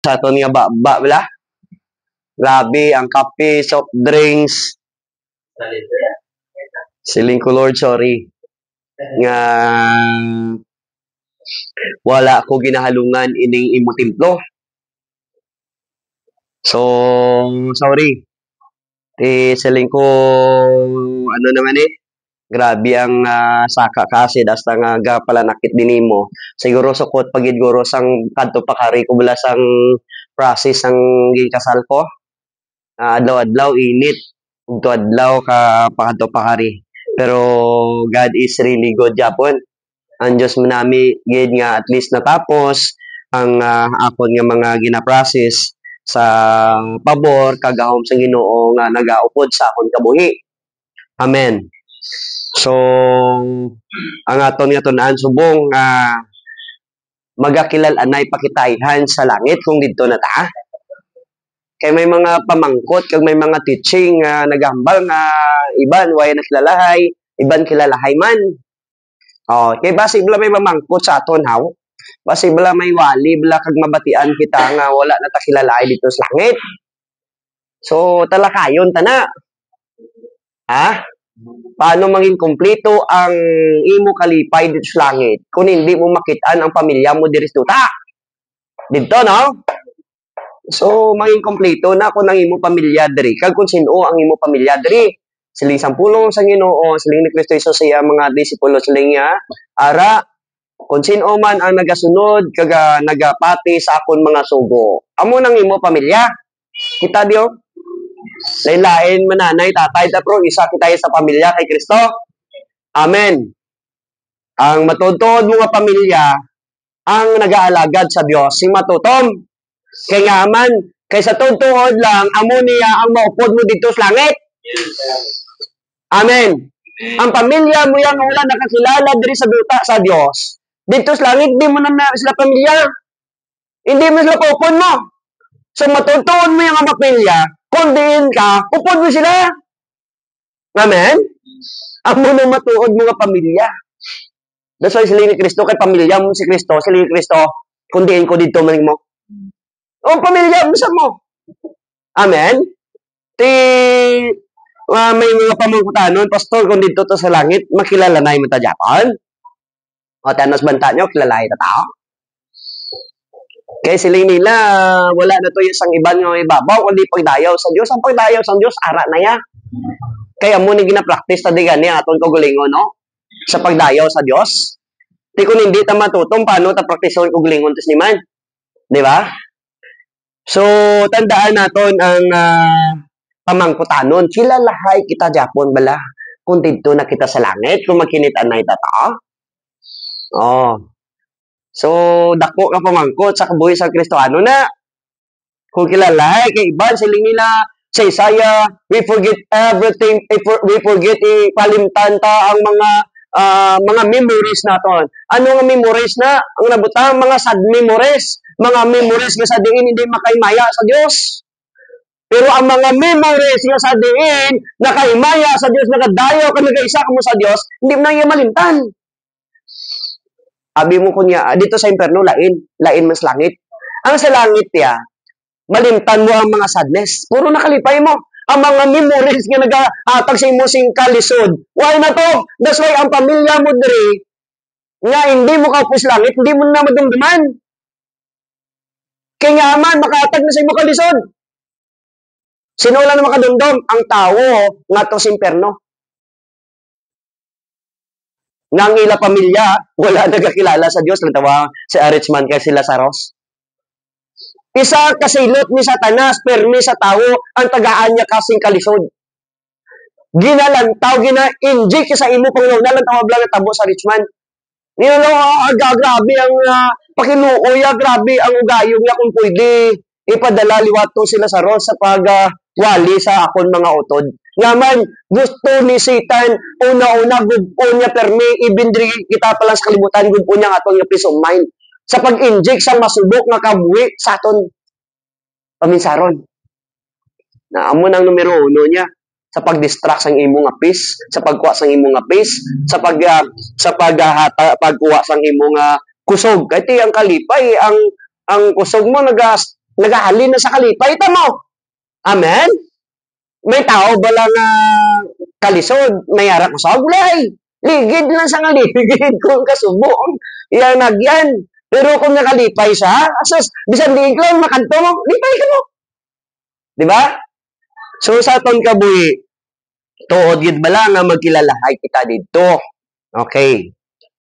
sa aton nga bala. Grabe ang kape, soft drinks. Siling ko Lord, sorry. Nga wala ko ginahalungan ining imo templo. So, sorry. Siling ko ano naman grabe ang saka kasi hasta nga gapalanakit din mo. Siguro sukot pagid guro sang kadto pakari ko bala sang process ang gikasal ko. Adlaw-adlaw init. Ugto adlaw ka pakadto pakari. Pero God is really good yapon. Ang Diyos manami gid nga at least natapos ang akon nga mga gina-process sa pabor kagahom sa Ginoo nga nagaupod sa akon kabuhi. Amen. So, ang aton nga tunaan subong magakilalanay pakitayhan sa langit kung didto na ta. Kay may mga pamangkot kag may mga teaching nga nagambal nga iban way nakilalahay, iban kilalahay man. Kay basi bala may mamangkot sa aton haw. Basi bala may wali bala kag mabatian kita nga wala na ta kilalahay dito sa langit. So talakayon ta na. Paano maging kumpleto ang imo kalipay dito sa langit kung hindi mo makitaan ang pamilya mo diri sa tuta? Dito, no? So, maging kumpleto na kung ang imo pamilya diri. Kag kung sino ang imo pamilya diri. Siling sampulong sa Ginoo, siling ni Kristo Jesus sa mga disipulo, siling ara, kung sino man ang nagasunod, kag nagapati sa akon mga sugo. Amo nang imo pamilya. Kita diyo? Lain-lain mananay, tatay, tapro, isa kita sa pamilya kay Kristo. Amen. Ang matutuod mga pamilya, ang nag-aalagad sa Dios, si matutom. Kaya nga man, kay sa tutuod lang, amo niya ang maupod mo dito sa langit. Amen. Ang pamilya mo yang wala nakakilala diri sa duta sa Dios. Dito sa langit, di mo na sila pamilya. Hindi mo sila paupod mo. So matutuod mo yung pamilya, kung diin ka, upod mo sila. Amen? Amo na matuod mga pamilya. That's why sila ni Kristo, kay pamilya mo si Kristo, sila ni Kristo, kung diin ko dito maning mo. O pamilya mo sa mo. Amen? May mga pamangkutanon, pastor, kung dito to sa langit, makilala na yung matajapan. O tanos banta nyo, kilala yung tao. Kaya sila nila, wala na to yung isang iban nga ibabaw, kundi pagdayaw sa Diyos. Ang pagdayaw sa Diyos, ara na ya. Kaya mo ni gina-practice na digani aton kagulingon, no? Sa pagdayaw sa Diyos. Di kung hindi ta matutong, paano ta practiceon kagulingon tis ni man? Di ba? So, tandaan naton ang pamangkutanon. Kilalahay kita Japon bala. Kung dito na kita sa langit, kung makinitan na itata. So, dako ka pamangkot sa kabuhi sa Kristoano na. Kung kilalahay, kay iban, siling nila sa Isaiah, we forget everything, we forget ipalimtan ta ang mga memories naton. Ano nga memories na? Ang nabutang, mga sad memories. Mga memories nga sa diin hindi makaimaya sa Diyos. Pero ang mga memories nga sa diin nakaimaya sa Diyos, nagadayo ka, nagaisa ka mo sa Diyos, hindi mo na iya malimtan. Abi mo kunya, dito sa imperno, lain mas langit. Ang sa langit ya, malimtan mo ang mga sadness. Puro nakalipay mo. Ang mga memories nga nag-atag sa imo sing kalisod. Why na to? That's why ang pamilya mo diri, nga hindi mo kaupos langit, hindi mo na madumduman. Kaya nga man, makaatag na sa imo kalisod. Sino lang na makadumdum? Ang tao nga to sa imperno. Nang ila pamilya, wala nagkakilala sa Diyos. Natawa si Arichman kay si Lazarus. Isa kasilot ni Satanas, permi sa tao, ang tagaan niya kasing kalisod. Ginalantaw, gina-inject sa imo, Panginoon, nalantaw ablang at tabo sa Richman. Grabe ang pakinuoya, grabe ang ugayong niya kung pwede ipadala liwato sila sa Ros sa pagwali sa akon mga utod. Ngaman, gusto ni Satan, una-una, gupo niya permi, ibindri kita palang sa kalibutan, gupo niya atong yung peace of mind. Sa pag-inject sa masubok nga kabuhi sa aton paminsaron. Na amo nang numero 1 niya sa pag-distract sang imong nga peace, sa pagkuha sang imong nga peace, sa pagkuha sang imong kusog. Kay ang kalipay ang kusog mo nagahalin na sa kalipay, tamo. Amen? May tao ba lang kalisod, may arak ko sa gulay. Ligid lang sa ngaligid kung kasubong. Yan nagyan. Pero kung nakalipay siya, asos, bisan di ko makanto mo, lipay ka mo. Di ba? So, sa ton kabuhi, tuod yun ba lang nga magkilalahay kita dito. Okay.